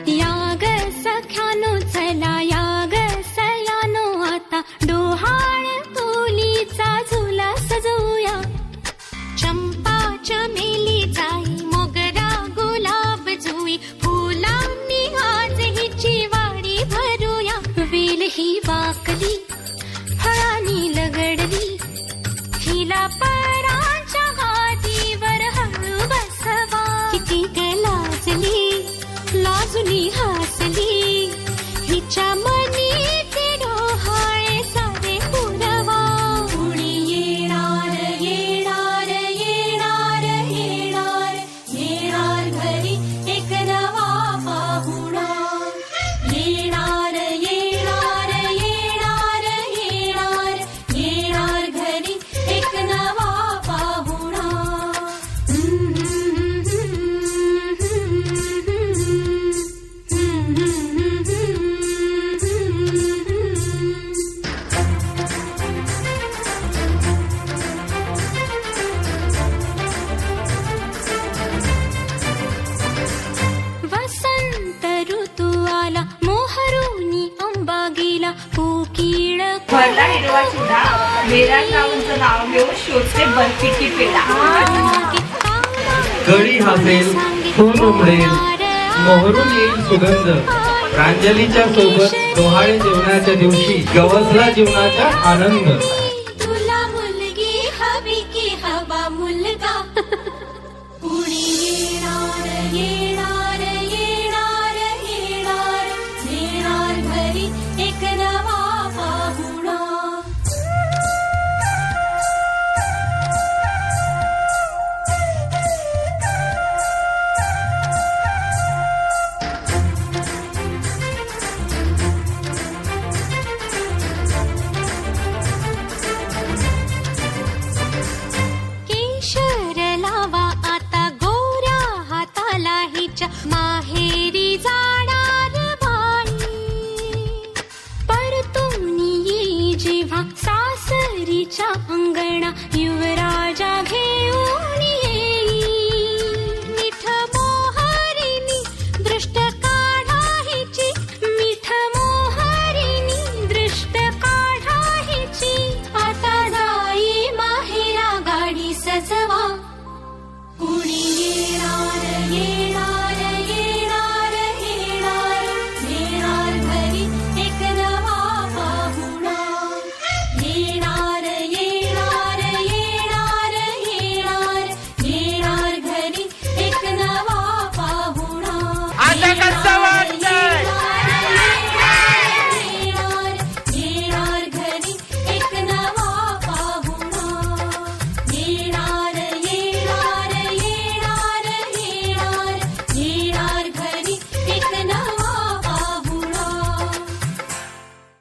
याग सख्यानो चला याग सयानो आता डोहाळ तोलीचा झुला सजवूया. चंपा चमेली जाई मोगरा गुलाब जुई फुलांनी आज हिची वाडी भरूया. वेल ही वाकली फळांनी लगडली हिला पराच्या हातीवर हळू बसवा. किती ग लाजली लाजुनी हसली हिच्या मनी ते डोहाळे सारे पुरवा. कुणी येणार येणार येणार येणार येणार घरी एक नवा पाहुणा. येणार येणार येणार येणार येणार घरी एक नवा पाहुणा. वसंत ऋतू आला मोहरुनी अंबा गेला कोकिळ भरला हिरवा चुडा मेरा गावचं नाव घेऊन शोधते बर्फीची पेढा. कळी हसेल फूल उमडेल मोहरून येईल सुगंध. प्रांजलीच्या सोबत डोहाळे जेवणाच्या दिवशी गवसला जीवनाचा आनंद. तुला मुलगी हवी की हवा मुलगा. कुणी येणार येणार येणार येणार येणार घरी एक नवा पाहुणा. केशर लावा आता गोऱ्या हाताला हिच्या माहेरी जाणार बाई. परतून येई जेव्हा सासरीच्या अंगणा युवराज